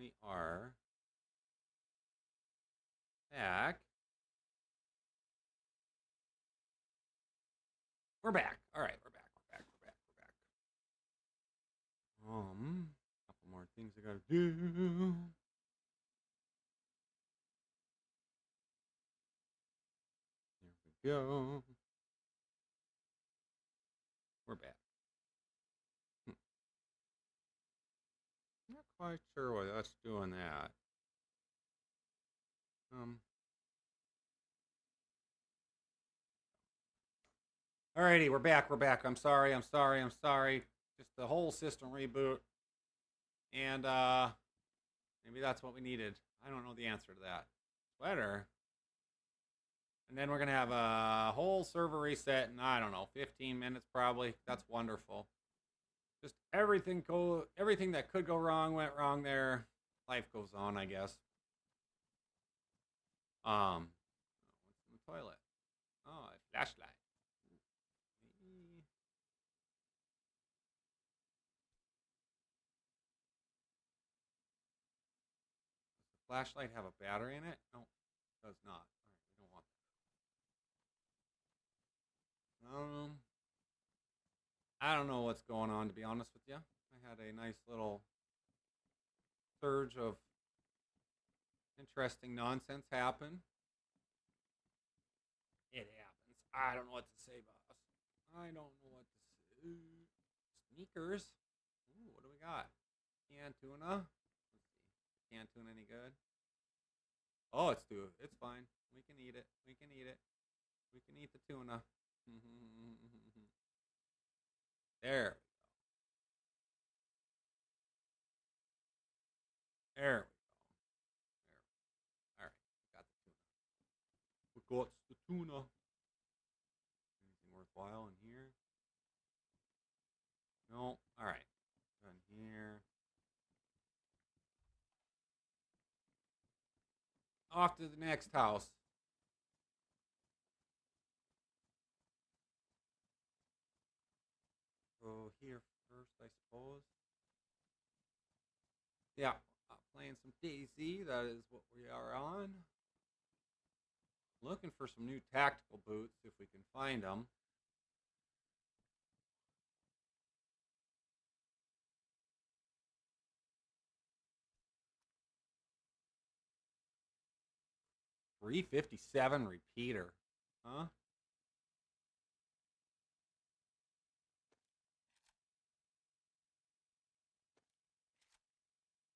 we are back. We're back. All right, we're back. We're back. We're back. We're back. Couple more things I gotta do. There we go. We're back. Not quite sure why that's doing that. Alrighty, we're back. We're back. I'm sorry. Just the whole system reboot, and maybe that's what we needed. I don't know the answer to that. Sweater. And then we're gonna have a whole server reset in I don't know, 15 minutes probably. That's wonderful. Just everything that could go wrong went wrong there. Life goes on, I guess. What's in the toilet? Oh, a flashlight. Does the flashlight have a battery in it? No, it does not. All right, we don't want that. I don't know what's going on, to be honest with you. I had a nice little surge of interesting nonsense happen. It happens. I don't know what to say, boss. I don't know what to say. Sneakers. Ooh, what do we got? Canned tuna. Let's see. Canned tuna any good? Oh, it's fine. We can eat it. We can eat it. We can eat the tuna. There. There we go. There. All right. Got the tuna. We got the tuna. Anything worthwhile in here? No. All right. Done here. Off to the next house. Go here first, I suppose. Yeah, playing some DayZ. That is what we are on. Looking for some new tactical boots if we can find them. $357 repeater, huh?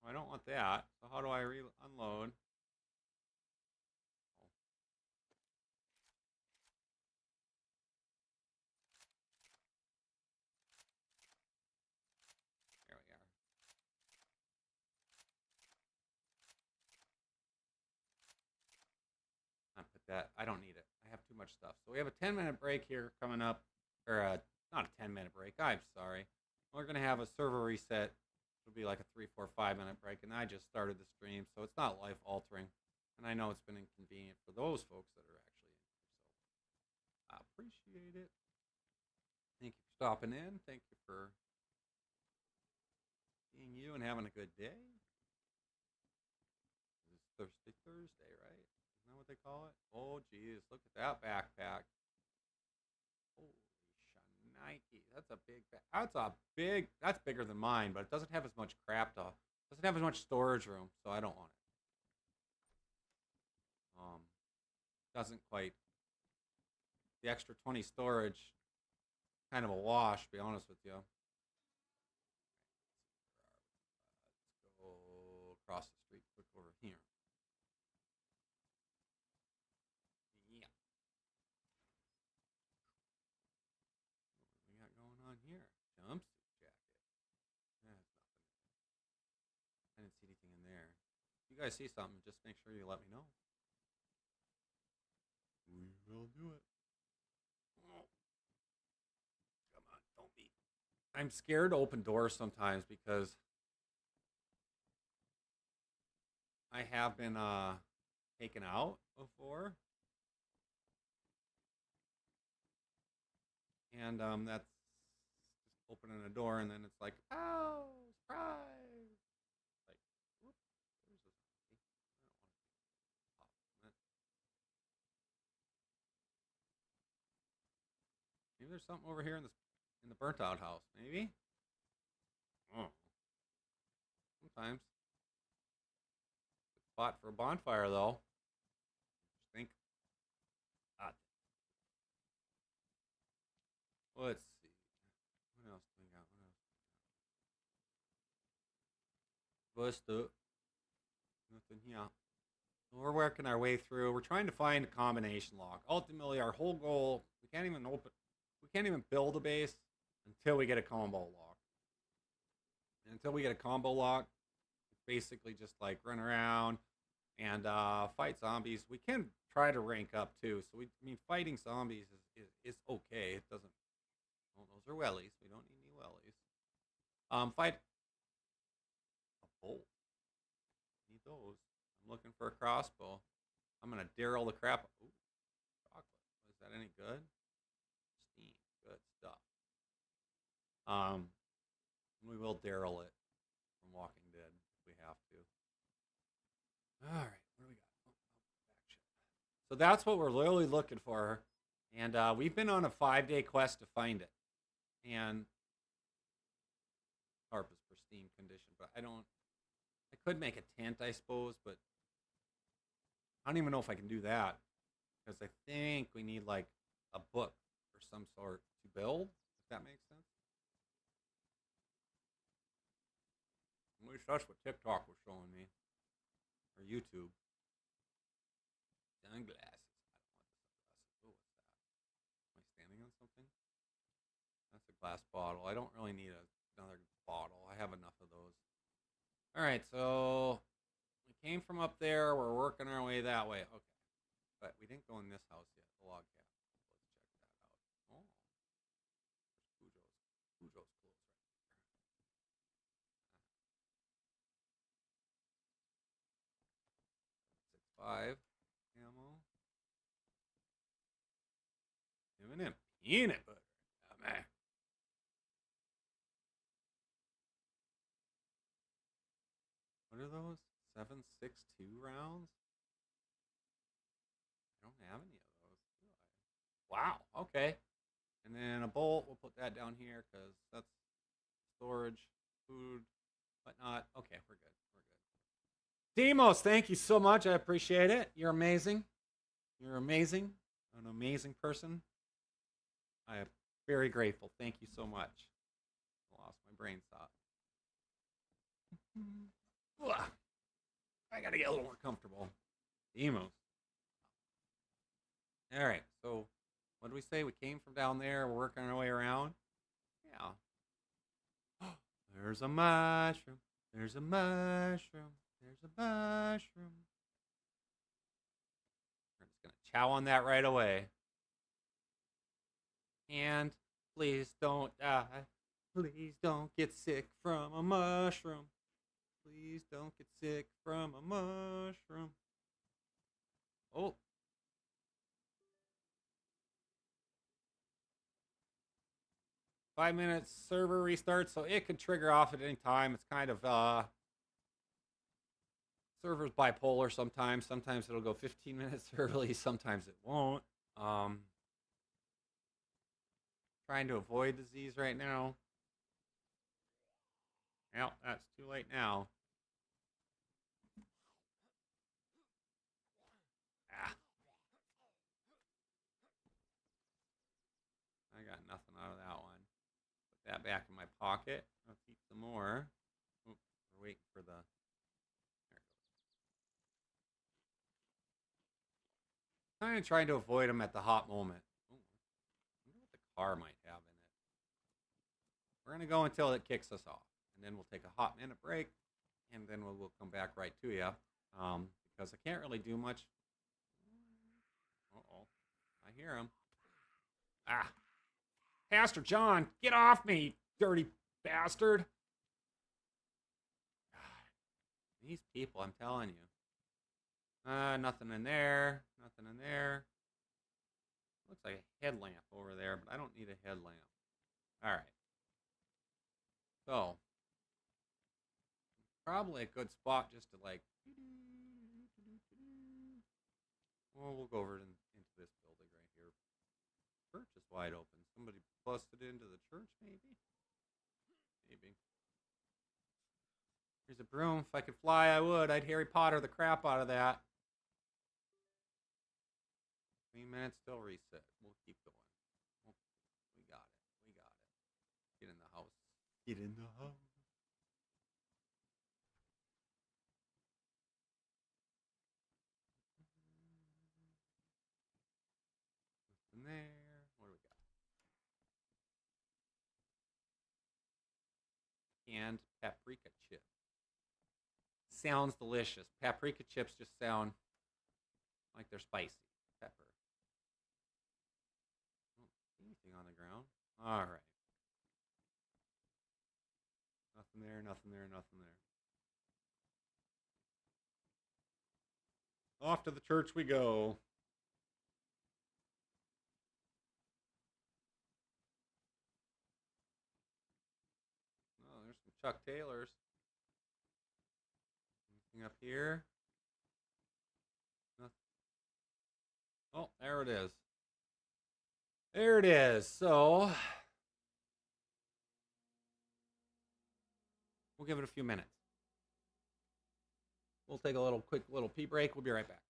I don't want that. So how do I unload? There we are. I put that. I don't need it. I have too much stuff. So we have a 10-minute break here coming up, or not a 10-minute break. I'm sorry. We're gonna have a server reset. It'll be like a 3, 4, 5-minute break, and I just started the stream, so it's not life altering. And I know it's been inconvenient for those folks that are actually in here, so I appreciate it. Thank you for stopping in. Thank you for being you and having a good day. It's Thursday, right? Isn't that what they call it? Oh, geez, look at that backpack. Holy shnikes, that's a big. That's bigger than mine, but it doesn't have as much crap to. Doesn't have as much storage room, so I don't want it. Doesn't quite. The extra 20 storage, kind of a wash. To be honest with you. Let's go across the street, quick over here. Yeah. What do we got going on here? Jumpsuit jacket. That's nothing. I didn't see anything in there. If you guys see something, just make sure you let me know. We will do it. Oh. Come on, don't be. I'm scared to open doors sometimes because I have been taken out before. And that's just opening a door and then it's like, oh, surprise. Like, whoop. Maybe there's something over here in the burnt out house. Maybe. Oh. Sometimes. Good spot for a bonfire though. Just think. Ah. Let's see. What else do we got? Bust up. Nothing here. We're working our way through. We're trying to find a combination lock. Ultimately, our whole goal, we can't even build a base until we get a combo lock. And until we get a combo lock, it's basically just like run around and fight zombies. We can try to rank up too. So fighting zombies is okay. It doesn't. Oh, those are wellies. We don't need any wellies. Fight a bolt. Need those. I'm looking for a crossbow. I'm gonna Daryl the crap. Ooh, chocolate. Is that any good? Steam. Good stuff. We will Daryl it from Walking Dead if we have to. All right, what do we got? Action. So that's what we're literally looking for, and we've been on a 5-day quest to find it. And tarp is pristine condition, but I could make a tent, I suppose, but I don't even know if I can do that because I think we need like a book or some sort to build, if that makes sense. At least that's what TikTok was showing me, or YouTube. Sunglasses. I don't want the sunglasses. Oh, what's that? Am I standing on something? That's a glass bottle. I don't really need another bottle. I have enough of those. All right, so we came from up there. We're working our way that way. Okay, but we didn't go in this house yet, the log cabin. Let's check that out. Oh, there's Cujo's clothes right there. 6.5 ammo. Giving him peanut butter. Oh, man. What are those? 7.62 rounds? I don't have any of those, do I? Wow, okay. And then a bolt, we'll put that down here because that's storage, food, whatnot. Okay, we're good. We're good. Demos, thank you so much. I appreciate it. You're amazing. You're amazing. An amazing person. I am very grateful. Thank you so much. I lost my brain thought. I gotta get a little more comfortable. Demos. All right, so what did we say? We came from down there. We're working our way around. Yeah. There's a mushroom. There's a mushroom. There's a mushroom. We're just going to chow on that right away. And please don't die. Please don't get sick from a mushroom. Please don't get sick from a mushroom. Oh. Five-minute server restart, so it could trigger off at any time. It's kind of server's bipolar sometimes. Sometimes it'll go 15 minutes early, sometimes it won't. Trying to avoid disease right now. Well, that's too late now. Ah. I got nothing out of that one. Put that back in my pocket. I'll keep some more. Oops, we're waiting for the... There it goes. I'm trying to avoid them at the hot moment. Ooh, I wonder what the car might have in it. We're going to go until it kicks us off. And then we'll take a hot minute break. And then we'll come back right to you. Because I can't really do much. Uh-oh. I hear him. Ah. Pastor John, get off me, dirty bastard. God. These people, I'm telling you. Nothing in there. Nothing in there. Looks like a headlamp over there, but I don't need a headlamp. All right. So, probably a good spot just to like... Well, we'll go over into this building right here. church is wide open. Somebody busted into the church, maybe? Maybe. Here's a broom. If I could fly, I would. I'd Harry Potter the crap out of that. 3 minutes till reset. We'll keep going. We got it. We got it. Get in the house. Get in the house. Nothing there. What do we got? Canned paprika chips. Sounds delicious. Paprika chips just sound like they're spicy. Pepper. I don't see anything on the ground. All right. Nothing there, nothing there, nothing there. Off to the church we go. Oh, there's some Chuck Taylors. Anything up here? Nothing. Oh, there it is. There it is. So we'll give it a few minutes. We'll take a quick pee break. We'll be right back.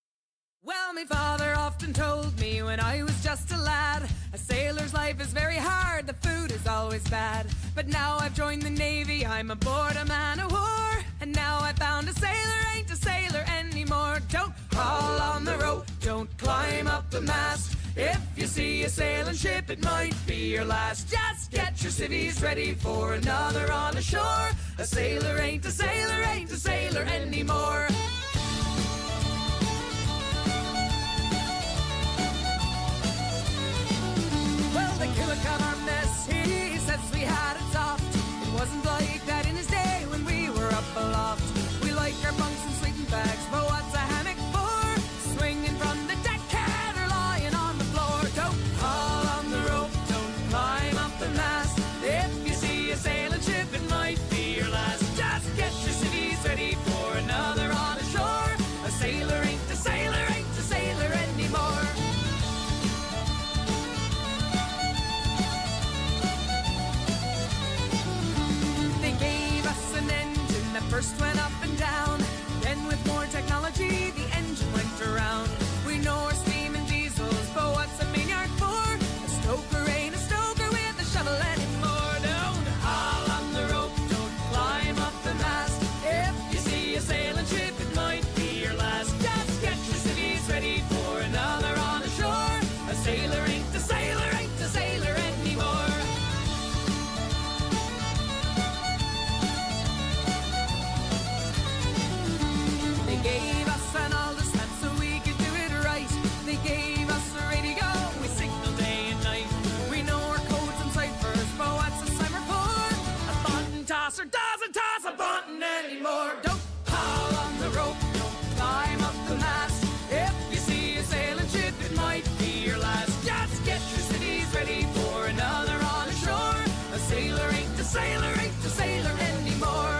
Well, my father often told me when I was just a lad, a sailor's life is very hard, the food is always bad. But now I've joined the Navy, I'm aboard a man of war, and now I found a sailor ain't a sailor anymore. Don't haul on the rope, don't climb up the mast. If you see a sailing ship, it might be your last. Just get your civvies ready for another on the shore. A sailor ain't a sailor, ain't a sailor anymore. Well, the killer come on this, he says we had it soft. It wasn't like that in his day when we were up aloft. We like our bunks and sleeping bags, but what's a hammock for? Swinging from the deck head or lying on the floor. Don't haul on the rope, don't climb up the mast. If you see a sailing ship, it might be your last. Just get your civvies ready for another on the shore. A sailor ain't a sailor, ain't a sailor anymore. They gave us an engine that first went up and down. Then with more technology, the engine went around. We know our steam and diesels, but what's a maniac for? A stoker ain't a stoker with a shovel anymore. Don't haul on the rope, don't climb up the mast. If you see a sailing ship, it might be your last. Just get your civvies ready for another on the shore. A sailor ain't a sailor, ain't a sailor anymore. They gave us an understand so we could do it right. They gave us a radio, we signal day and night. We know our codes and ciphers, but what's a cipher for? A button tosser doesn't toss a button anymore. Don't haul on the rope, don't climb up the mast. If you see a sailing ship, it might be your last. Just get your civvies ready for another on the shore. A sailor ain't a sailor, ain't a sailor anymore.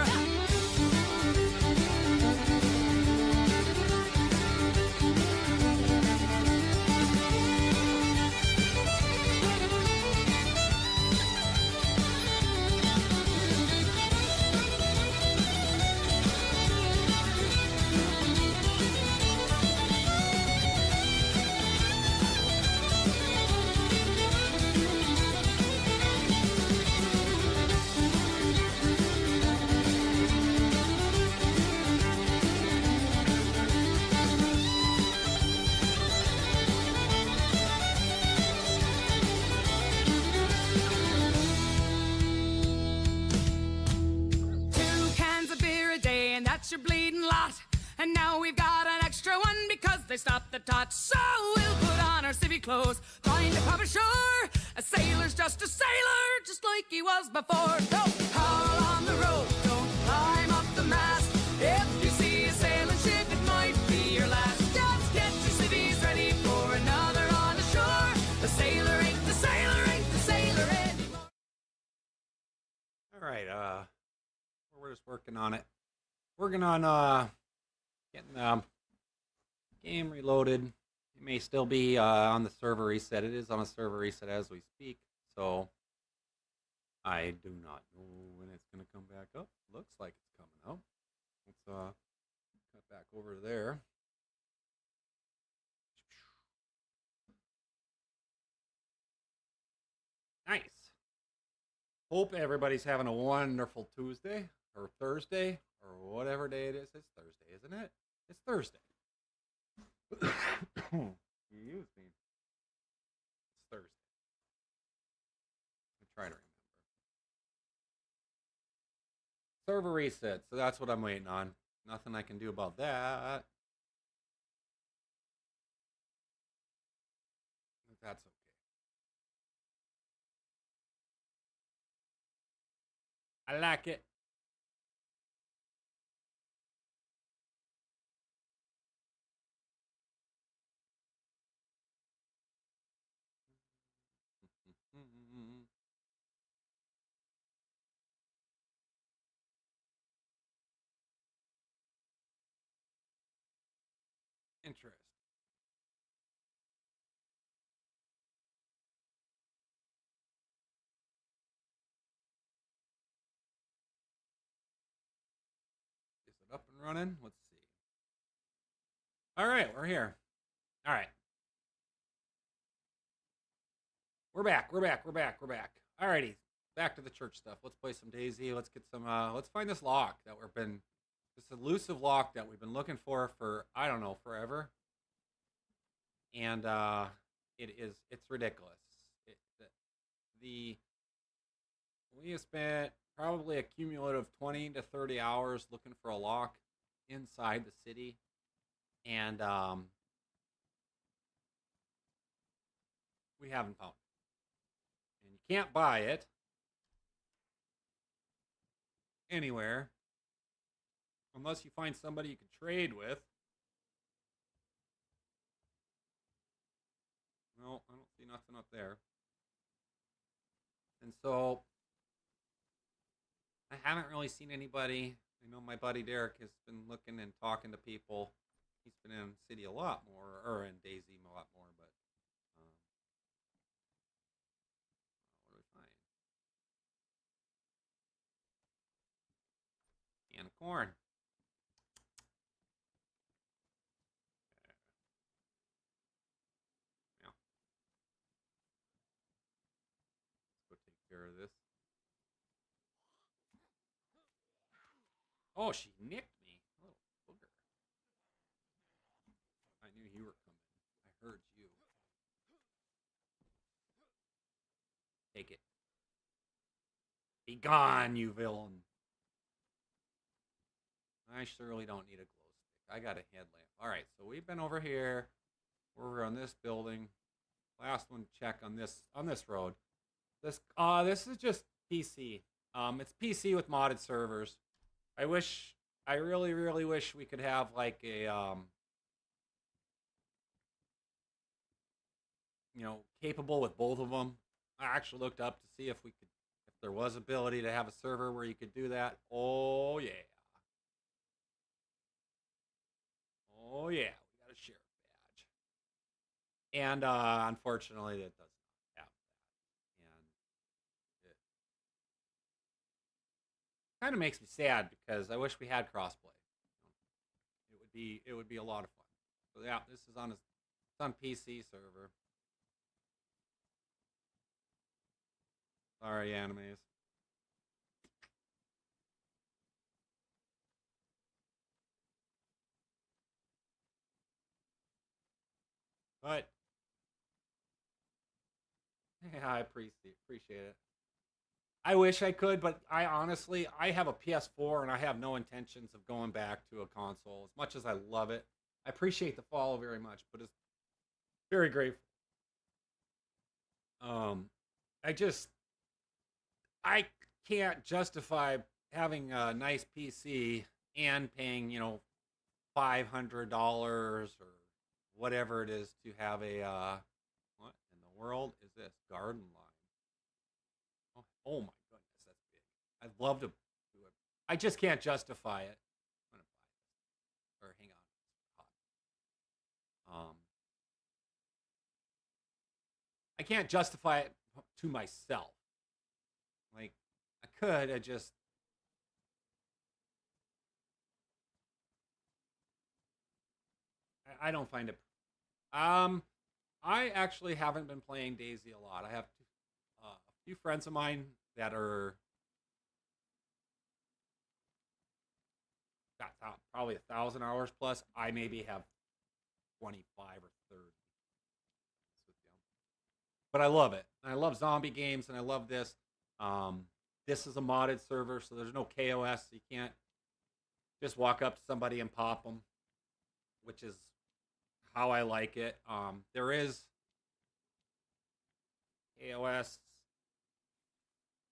Your bleeding lot. And now we've got an extra one because they stopped the tot. So we'll put on our civvy clothes, find a pub ashore. A sailor's just a sailor, just like he was before. Don't haul on the rope, don't climb up the mast. If you see a sailing ship, it might be your last. Just get your civvies ready for another on the shore. A sailor ain't the sailor, ain't the sailor anymore. All right, we're just working on it. Working on getting the game reloaded It may still be on the server reset. It is on a server reset as we speak. So I do not know when it's going to come back up. Looks like it's coming up. Let's cut back over there. Nice. Hope everybody's having a wonderful Tuesday or Thursday or whatever day it is. It's Thursday, isn't it? It's Thursday. Excuse me. It's Thursday. I try to remember. Server reset, so that's what I'm waiting on. Nothing I can do about that. But that's okay. I like it. Interesting. Is it up and running? Let's see. All right, we're here. All right. We're back. We're back. We're back. We're back. Alrighty. Back to the church stuff. Let's play some DayZ. Let's get some let's find this lock that we've been this elusive lock that we've been looking for I don't know, forever. And it's ridiculous. We have spent probably a cumulative 20 to 30 hours looking for a lock inside the city. And we haven't found it. And you can't buy it anywhere unless you find somebody you can trade with. No, I don't see nothing up there. And so I haven't really seen anybody. I know my buddy Derek has been looking and talking to people. He's been in the city a lot more, or in DayZ a lot more, but what do we find? Can of corn. Yeah. Let's go take care of this. Oh, she nicked me. Little booger. I knew you were coming. I heard you. Take it. Be gone, you villain. I surely don't need a glow stick. I got a headlamp. Alright, so we've been over here. We're on this building. Last one check on this road. This is just PC. It's PC with modded servers. I really, really wish we could have like a capable with both of them. I actually looked up to see if there was ability to have a server where you could do that. Oh yeah. Oh yeah, we got a sheriff badge. And unfortunately it does not have that. And it kind of makes me sad because I wish we had crossplay. It would be a lot of fun. So yeah, this is on PC server. Sorry, animes. But yeah, I appreciate it. I wish I could, but I honestly I have a PS4 and I have no intentions of going back to a console. As much as I love it, I appreciate the follow very much, but it's very grateful. Um, I just I can't justify having a nice PC and paying $500 or whatever it is to have a what in the world is this garden line? Oh my goodness, that's big. I'd love to do it. I just can't justify it. I'm gonna buy this. Or hang on. It's hot. I can't justify it to myself. Like, I could, I don't find it. Um, I actually haven't been playing DayZ a lot. I have a few friends of mine that are got probably 1,000 hours plus. I maybe have 25 or 30. But I love it. I love zombie games, and I love this. This is a modded server, so there's no KOS. So you can't just walk up to somebody and pop them, which is how I like it. There is KOS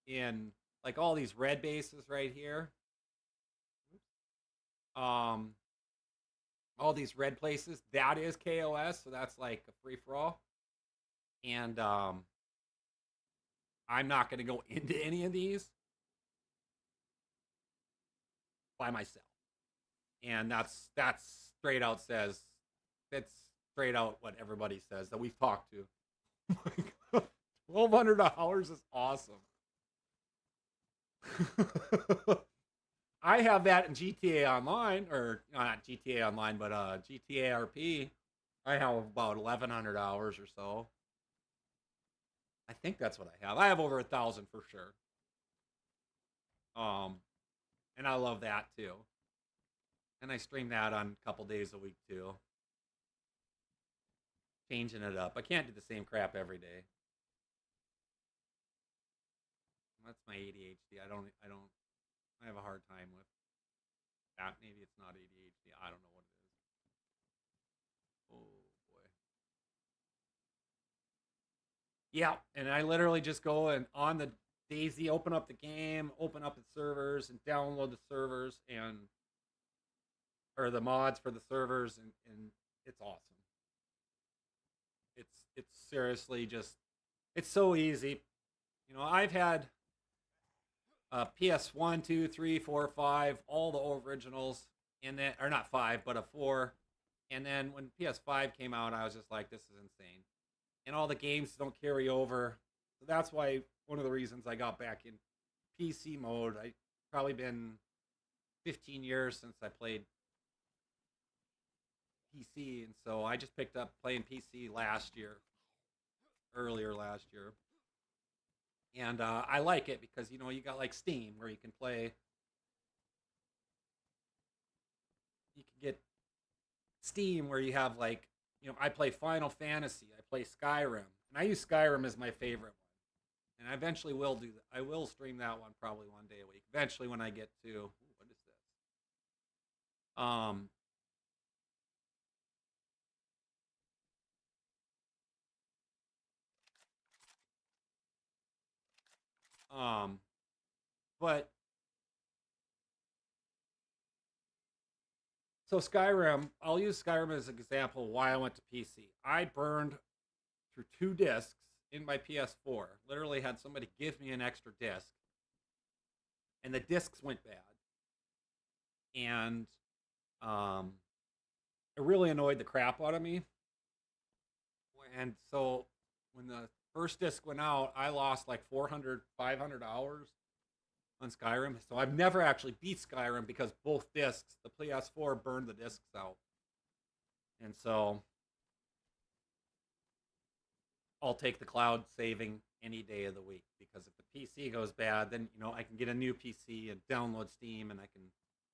in like all these red bases right here. Um, all these red places, that is KOS, so that's like a free for all. And I'm not going to go into any of these by myself. And that's straight out says that's straight out what everybody says that we've talked to. $1,200 is awesome. I have that in GTA Online, or not GTA Online, but GTA RP. I have about 1,100 hours or so. I think that's what I have. I have over 1,000 for sure. And I love that too. And I stream that on a couple days a week too. Changing it up. I can't do the same crap every day. That's my ADHD. I have a hard time with that. Maybe it's not ADHD. I don't know what it is. Oh boy. Yeah, and I literally just go and on the DayZ, open up the game, open up the servers, and download the servers and or the mods for the servers, and it's awesome. It's seriously just it's so easy. You know, I've had PS1, 2, 3, 4, 5, all the originals, and then or not 5, but a 4. And then when PS5 came out, I was just like, this is insane. And all the games don't carry over. So that's why one of the reasons I got back in PC mode. I probably been 15 years since I played PC, and so I just picked up playing PC earlier last year. And I like it because you got like Steam where you can play. You can get Steam where you have like I play Final Fantasy, I play Skyrim, and I use Skyrim as my favorite one. And I eventually will do that. I will stream that one probably one day a week. Eventually, when I get to what is this? Um, but so Skyrim, I'll use Skyrim as an example why I went to PC. I burned through 2 discs in my PS4. Literally had somebody give me an extra disc, and the discs went bad, and it really annoyed the crap out of me. And so when the first disc went out, I lost like 400, 500 hours on Skyrim. So I've never actually beat Skyrim because both discs, the PS4 burned the discs out. And so I'll take the cloud saving any day of the week because if the PC goes bad, then I can get a new PC and download Steam and I can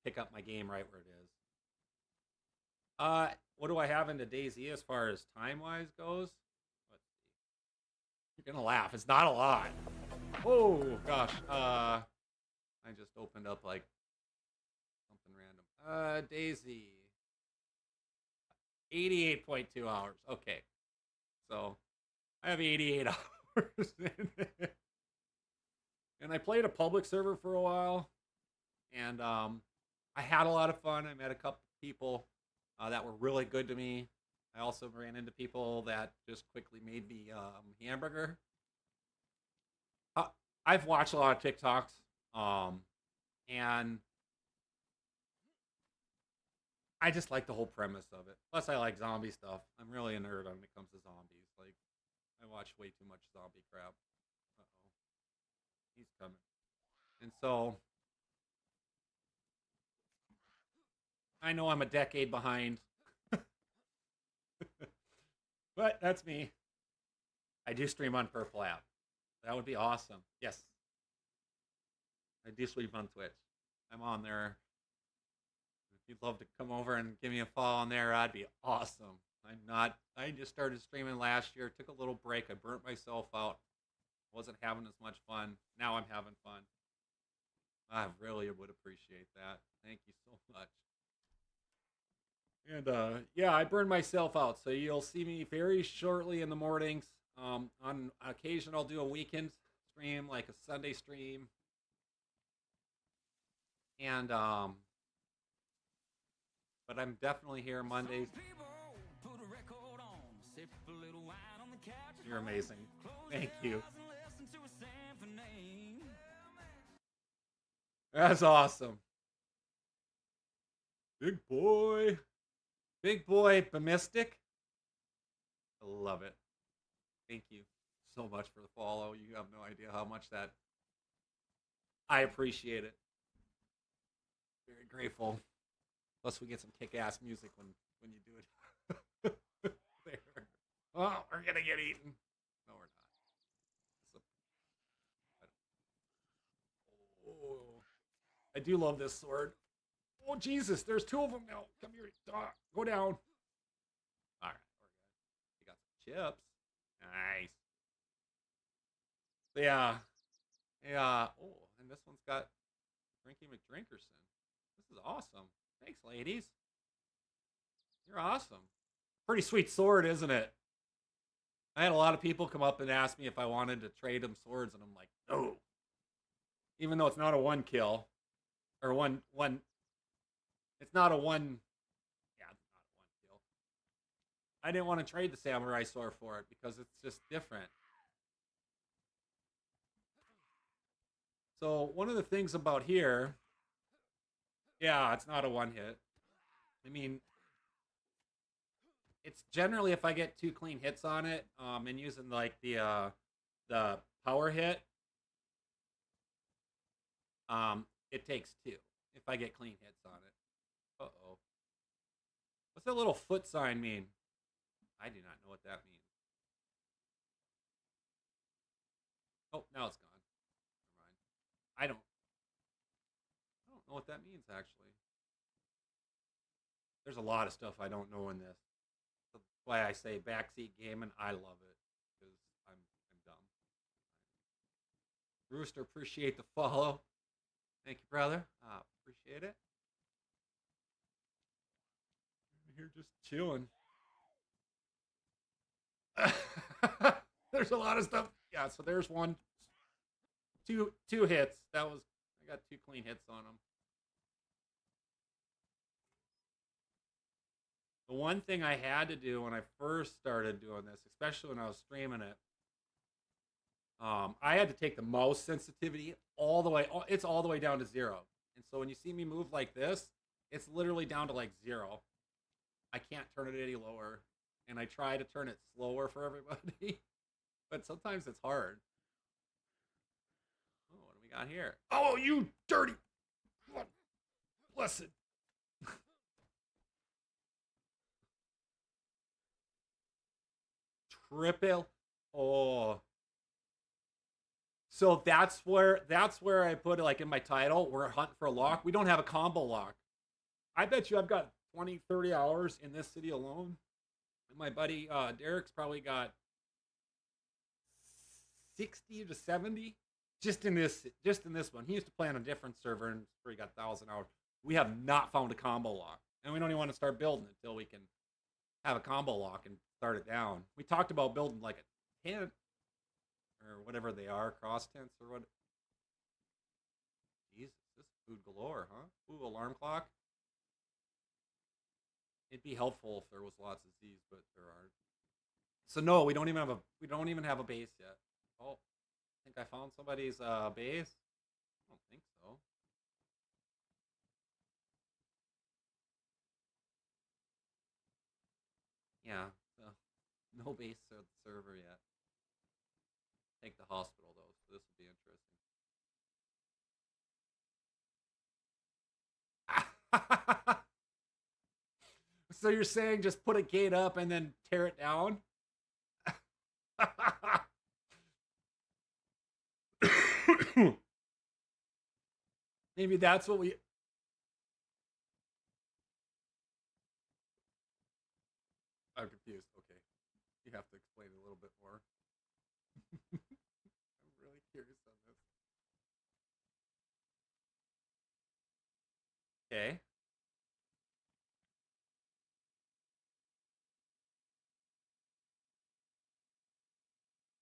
pick up my game right where it is. What do I have into DayZ as far as time wise goes? Let's see. You're gonna laugh. It's not a lot. Oh gosh. I just opened up like something random. DayZ. 88.2 hours. Okay. So I have 88 hours in it. And I played a public server for a while. And I had a lot of fun. I met a couple people that were really good to me. I also ran into people that just quickly made me hamburger. I've watched a lot of TikToks, and I just like the whole premise of it. Plus, I like zombie stuff. I'm really a nerd when it comes to zombies. Like, I watch way too much zombie crap. Uh-oh. He's coming. And so I know I'm a decade behind. But that's me. I do stream on Purple app. That would be awesome. Yes. I do stream on Twitch. I'm on there. If you'd love to come over and give me a follow on there, that'd be awesome. I just started streaming last year, took a little break. I burnt myself out. Wasn't having as much fun. Now I'm having fun. I really would appreciate that. Thank you so much. And yeah, I burned myself out. So you'll see me very shortly in the mornings. On occasion, I'll do a weekend stream, like a Sunday stream. And but I'm definitely here Mondays. You're amazing. Thank you. That's awesome. Big boy. Big boy Bemistic. I love it. Thank you so much for the follow. You have no idea how much that I appreciate it. Very grateful. Plus we get some kick-ass music when you do it. There. Oh, we're gonna get eaten. No, we're not. Oh, I do love this sword. Oh, Jesus, there's two of them now. Come here. Go down. All right, we're good. We got some chips. Nice. Yeah. Yeah. Oh, and this one's got Drinky McDrinkerson. This is awesome. Thanks, ladies. You're awesome. Pretty sweet sword, isn't it? I had a lot of people come up and ask me if I wanted to trade them swords, and I'm like, no. Even though it's not a one kill. Or one. It's not a one. Yeah, it's not a one kill. I didn't want to trade the samurai sword for it because it's just different. So one of the things about here, yeah, it's not a one hit. I mean, it's generally if I get 2 clean hits on it, and using like the power hit, it takes 2 if I get clean hits on it. Uh-oh. What's that little foot sign mean? I do not know what that means. Oh, now it's gone. Never mind. I don't know what that means, actually. There's a lot of stuff I don't know in this. That's why I say backseat gaming. I love it because I'm dumb. Rooster, appreciate the follow. Thank you, brother. Appreciate it. I'm here just chilling. There's a lot of stuff. Yeah, so there's one. Two hits. I got 2 clean hits on them. The one thing I had to do when I first started doing this, especially when I was streaming it, I had to take the mouse sensitivity all the way. It's all the way down to 0. And so when you see me move like this, it's literally down to like 0. I can't turn it any lower. And I try to turn it slower for everybody. But sometimes it's hard. Oh, what do we got here? Oh, you dirty. Blessed. Triple. Oh. So that's where I put it, like in my title. We're hunting for a lock. We don't have a combo lock. I bet you I've got 20, 30 hours in this city alone. And my buddy Derek's probably got 60 to 70 just in this one. He used to play on a different server and where he got 1,000 hours. We have not found a combo lock, and we don't even want to start building until we can have a combo lock and start it down. We talked about building like a tent or whatever they are, cross tents or what. Jesus, this is food galore, huh? Ooh, alarm clock. It'd be helpful if there was lots of Z's, but there aren't. So no, we don't even have a base yet. Oh, I think I found somebody's base. I don't think so. Yeah, no base server yet. take the hospital though, so this will be interesting. So you're saying just put a gate up and then tear it down? Maybe that's what we. I'm confused. Okay, you have to explain it a little bit more. I'm really curious on this. Okay.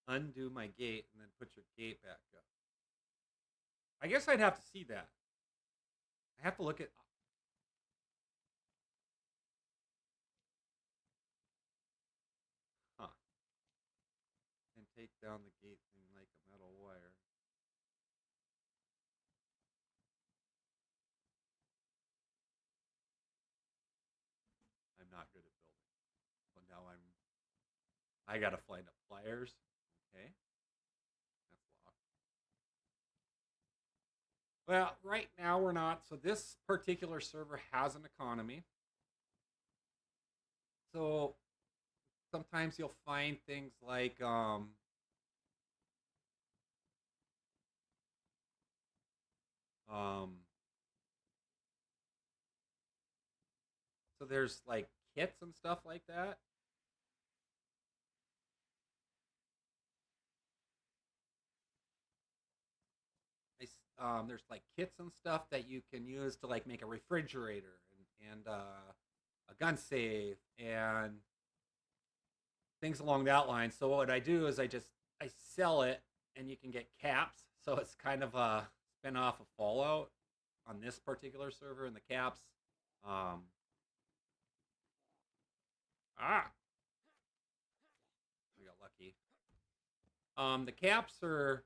Undo my gate and then put your gate back up. I guess I'd have to see that. I have to look at. Huh. And take down the gate thing like a metal wire. I'm not good at building. So now I gotta find up pliers. Okay. That's locked. Well, right now we're not. So this particular server has an economy. So sometimes you'll find things like um so there's like kits and stuff like that. There's like kits and stuff that you can use to like make a refrigerator and a gun safe and things along that line. So what I do is I sell it and you can get caps. So it's kind of a spin off of Fallout on this particular server, and the caps. Um, ah, we got lucky. The caps are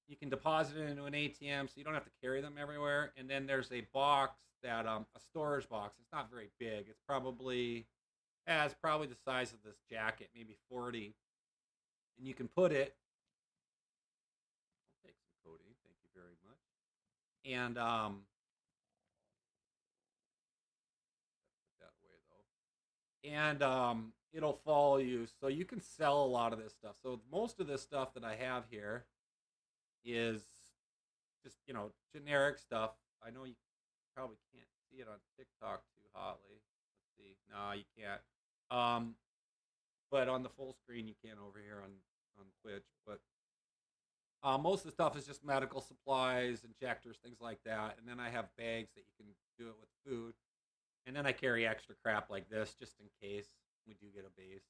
you can deposit it into an ATM, so you don't have to carry them everywhere. And then there's a box that a storage box. It's not very big. It's probably the size of this jacket, maybe 40. And you can put it. I'll take some codeine. Thank you very much. And put that away though. And it'll follow you, so you can sell a lot of this stuff. So most of this stuff that I have here is just generic stuff. I know you probably can't see it on TikTok too hotly. Let's see. No, you can't. But on the full screen you can over here on Twitch. But most of the stuff is just medical supplies, injectors, things like that. And then I have bags that you can do it with food. And then I carry extra crap like this just in case we do get a base.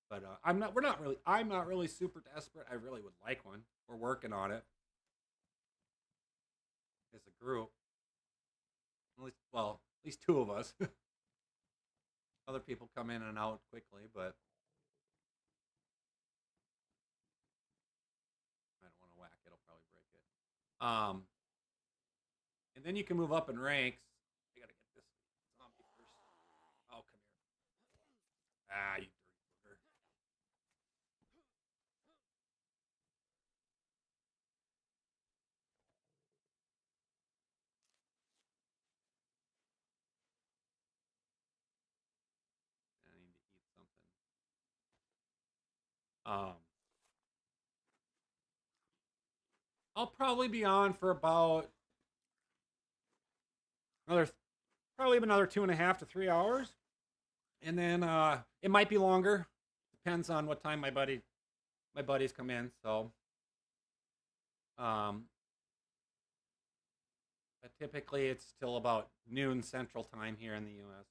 But I'm not really super desperate. I really would like one. We're working on it as a group. At least two of us. Other people come in and out quickly, but I don't want to whack it. I'll probably break it. And then you can move up in ranks. I gotta get this zombie first. Oh, come here. Ah, you dirty booger. I need to eat something. I'll probably be on for about another, probably another 2.5 to 3 hours, and then it might be longer. Depends on what time my buddies come in. So, um, but typically it's till about noon Central Time here in the U.S.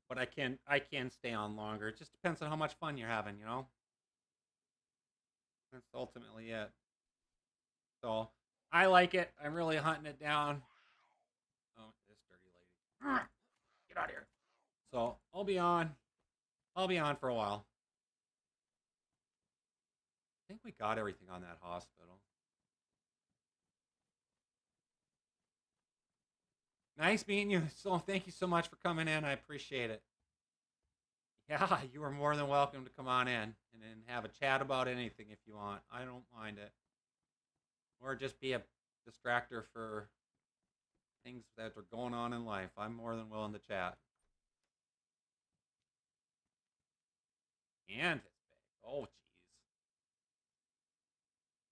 But I can stay on longer. It just depends on how much fun you're having. That's ultimately it. So I like it. I'm really hunting it down. Oh, this dirty lady. Get out of here. So I'll be on. I'll be on for a while. I think we got everything on that hospital. Nice meeting you. So thank you so much for coming in. I appreciate it. Yeah, you are more than welcome to come on in and then have a chat about anything if you want. I don't mind it. Or just be a distractor for things that are going on in life. I'm more than willing to chat. And his bag. Oh, jeez.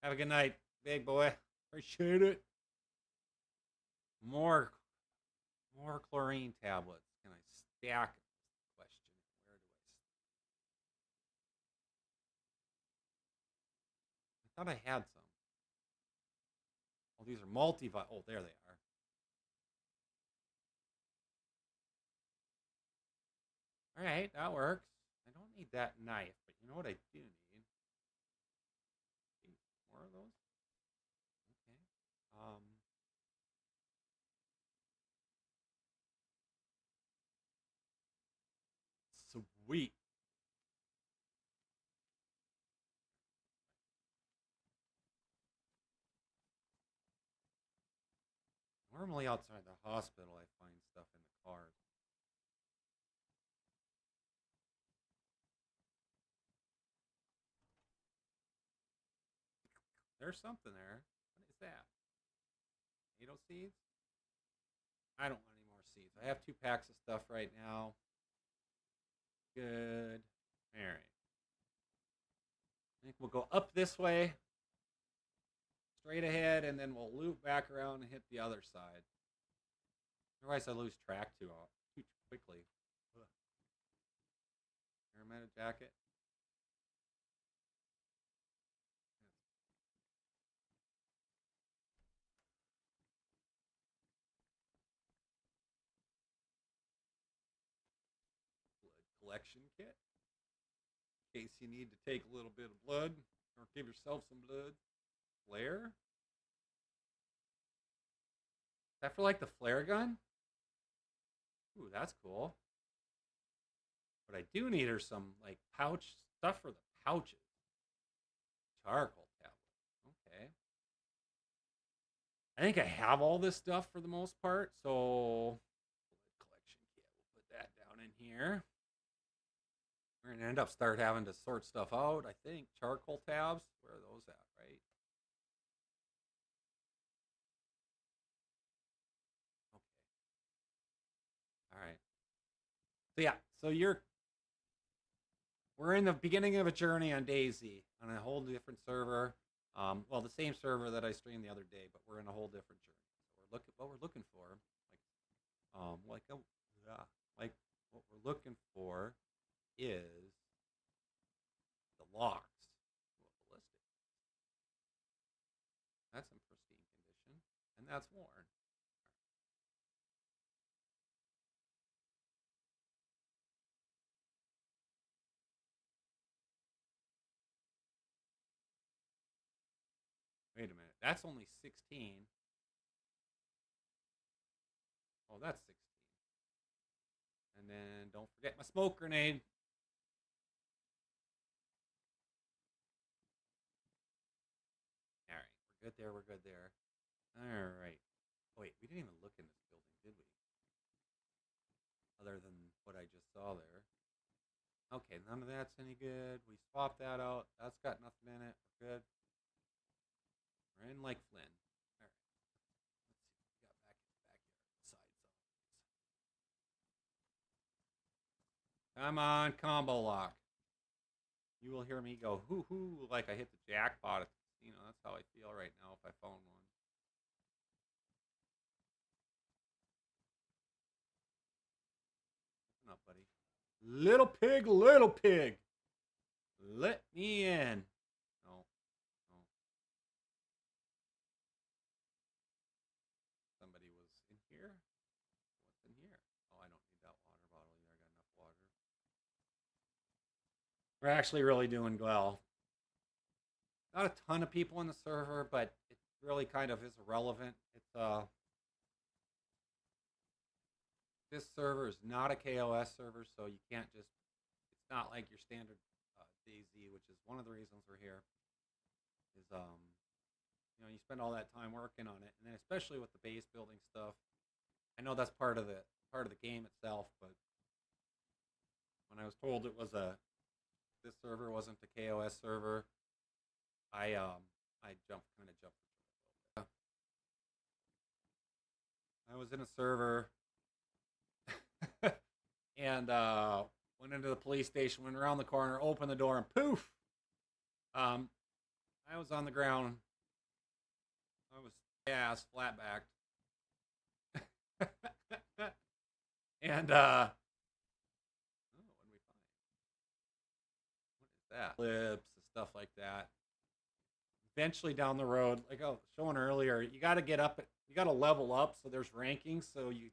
Have a good night, big boy. Appreciate it. More, more chlorine tablets. Can I stack them? Question. Where do I thought I had some. Oh, these are multivitamin. Oh, there they are. All right, that works. I don't need that knife, but you know what I do need? More of those? Okay. Sweet. Normally outside the hospital, I find stuff in the cars. There's something there. What is that? Tomato seeds? I don't want any more seeds. I have 2 packs of stuff right now. Good. All right. I think we'll go up this way, straight ahead, and then we'll loop back around and hit the other side. Otherwise, I lose track too quickly. Paramedic jacket. Blood collection kit. In case you need to take a little bit of blood or give yourself some blood. Flare? Is that for like the flare gun? Ooh, that's cool. What I do need are some like pouch stuff for the pouches. Charcoal tablet. Okay. I think I have all this stuff for the most part, so collection kit. We'll put that down in here. We're gonna end up start having to sort stuff out. I think charcoal tabs. Where are those at? Right. Okay. All right. So yeah. So we're in the beginning of a journey on DayZ on a whole different server. Well, the same server that I streamed the other day, but we're in a whole different journey. So what we're looking for, like what we're looking for is the locks. Well, ballistic. That's in pristine condition, and that's worn. Wait a minute, that's only 16. Oh, that's 16. And then don't forget my smoke grenade. All right, we're good there. We're good there. All right. Oh, wait, we didn't even look in this building, did we? Other than what I just saw there. Okay, none of that's any good. We swapped that out. That's got nothing in it. We're good. We're in Lake Flynn. All right. Let's see what we got back in the backyard. Side zombies. Come on, combo lock. You will hear me go hoo hoo like I hit the jackpot at the casino. That's how I feel right now if I found one. Open up, buddy. Little pig, little pig. Let me in. No. No. Somebody was in here? What's in here? Oh, I don't need that water bottle either. I got enough water. We're actually really doing well. Not a ton of people on the server, but it really kind of is irrelevant. It's this server is not a KOS server, so you can't just. It's not like your standard DayZ, which is one of the reasons we're here. Is you spend all that time working on it, and then especially with the base building stuff. I know that's part of the game itself, but when I was told it was this server wasn't a KOS server, I jumped for joy a little bit. I was in a server and went into the police station, went around the corner, opened the door, and poof! I was on the ground. I was ass flat backed. And oh, what did we find? What is that? Clips and stuff like that. Eventually down the road, like I was showing earlier, you got to get up, you got to level up. So there's rankings. So you